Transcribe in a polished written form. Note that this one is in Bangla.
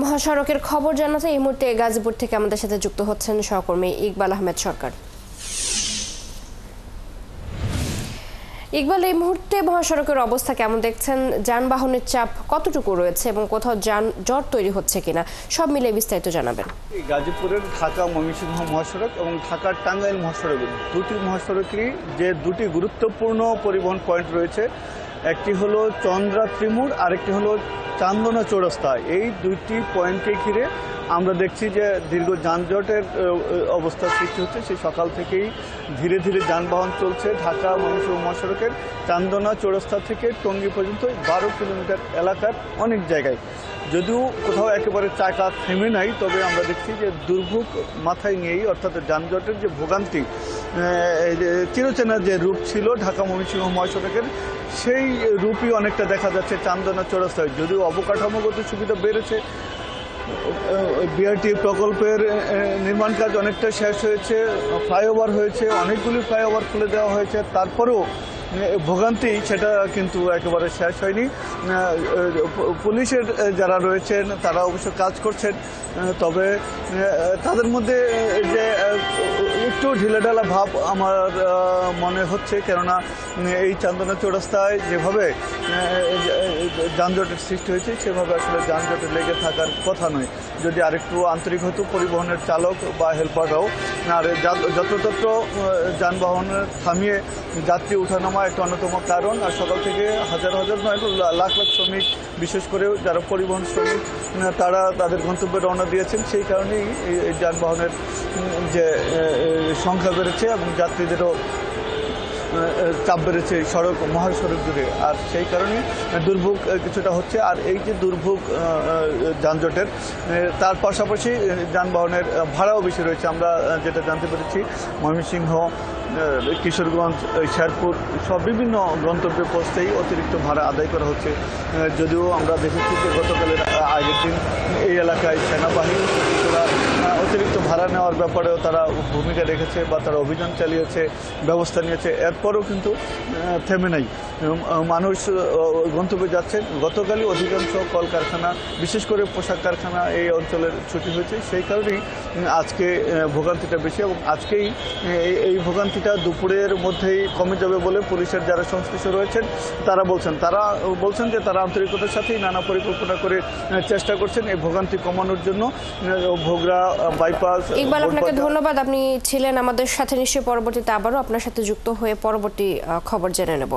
মহাসড়কের খবর জানাতে এই মুহূর্তে গাজীপুর থেকে আমাদের সাথে যুক্ত হচ্ছেন সহকর্মী ইকবাল আহমেদ সরকার। ইকবাল, এই মুহূর্তে মহাসড়কের অবস্থা কেমন দেখছেন? যানবাহনের চাপ কতটুকু রয়েছে এবং কোথাও যানজট তৈরি হচ্ছে কিনা সব মিলে বিস্তারিত জানাবেন। গাজীপুরের ঢাকা ময়মনসিংহ মহাসড়ক এবং ঢাকার টাঙ্গাইল মহাসড়ক, দুটি মহাসড়কেরই যে দুটি গুরুত্বপূর্ণ পরিবহন পয়েন্ট রয়েছে, একটি হলো চন্দ্রা ত্রিমুর, আরেকটি হলো চান্দনা চৌরাস্তা। এই দুইটি পয়েন্টকে ঘিরে আমরা দেখছি যে দীর্ঘ যানজটের অবস্থা সৃষ্টি হচ্ছে। সেই সকাল থেকেই ধীরে ধীরে যানবাহন চলছে ঢাকা ময়মনসিংহ মহাসড়কের চান্দনা চৌরাস্তা থেকে টঙ্গী পর্যন্ত 12 কিলোমিটার এলাকার অনেক জায়গায়, যদিও কোথাও একেবারে চাকা থেমে নাই, তবে আমরা দেখছি যে দুর্ভোগ মাথায় নিয়েই, অর্থাৎ যানজটের যে ভোগান্তি, চিরচেনা যে রূপ ছিল ঢাকা ময়মনসিংহ মহাসড়কের, সেই রূপই অনেকটা দেখা যাচ্ছে চান্দনা চৌরাস্তায়। যদিও অবকাঠামোগত সুবিধা বেড়েছে, বিআরটি প্রকল্পের নির্মাণ কাজ অনেকটা শেষ হয়েছে, ফ্লাইওভার হয়েছে, অনেকগুলি ফ্লাইওভার খুলে দেওয়া হয়েছে, তারপরেও ভোগান্তি সেটা কিন্তু একেবারে শেষ হয়নি। পুলিশের যারা রয়েছেন তারা অবশ্য কাজ করছেন, তবে তাদের মধ্যে যে একটু ঢিলেঢালা ভাব আমার মনে হচ্ছে, কেননা এই চান্দনা চৌরাস্তায় যেভাবে যানজটের সৃষ্টি হয়েছে সেভাবে আসলে যানজটে লেগে থাকার কথা নয়। যদি আরেকটু আন্তরিক হতো পরিবহনের চালক বা হেল্পাররাও, আর যত্রতত্র যানবাহন থামিয়ে যাত্রী উঠানামা একটা অন্যতম কারণ। আর সকাল থেকে হাজার হাজার নয় লাখ লাখ শ্রমিক, বিশেষ করে যারা পরিবহন শ্রমিক, তারা তাদের গন্তব্যে রওনা দিয়েছেন। সেই কারণেই এই যানবাহনের যে সংখ্যা বেড়েছে এবং যাত্রীদেরও চাপ বেড়েছে মহাসড়ক জুড়ে, আর সেই কারণে দুর্ভোগ কিছুটা হচ্ছে। আর এই যে দুর্ভোগ যানজটের, তার পাশাপাশি যানবাহনের ভাড়াও বেশি রয়েছে। আমরা যেটা জানতে পেরেছি, ময়মনসিংহ, কিশোরগঞ্জ, শেরপুর সব বিভিন্ন গন্তব্যে পৌঁছতেই অতিরিক্ত ভাড়া আদায় করা হচ্ছে। যদিও আমরা দেখেছি যে গতকালের আগের দিন এই এলাকায় সেনাবাহিনী অতিরিক্ত ভাড়া নেওয়ার ব্যাপারেও তারা ভূমিকা রেখেছে বা তারা অভিযান চালিয়েছে, ব্যবস্থা নিয়েছে, এরপরও কিন্তু থেমে নাই। মানুষ গন্তব্যে যাচ্ছেন। গতকালই অধিকাংশ কলকারখানা, বিশেষ করে পোশাক কারখানা এই অঞ্চলের ছুটি হয়েছে, সেই কারণেই আজকে ভোগান্তিটা বেশি, এবং আজকেই এই ভোগান্তিটা দুপুরের মধ্যেই কমে যাবে বলে পুলিশের যারা সংশ্লিষ্ট রয়েছেন তারা বলছেন যে তারা আন্তরিকতার সাথেই নানা পরিকল্পনা করে চেষ্টা করছেন এই ভোগান্তি কমানোর জন্য। ভোগড়া বাইপাস। ইকবাল, আপনাকে ধন্যবাদ, আপনি ছিলেন আমাদের সাথে। নিশ্চয়ই পরবর্তীতে আবারও আপনার সাথে যুক্ত হয়ে পরবর্তী খবর জেনে নেব।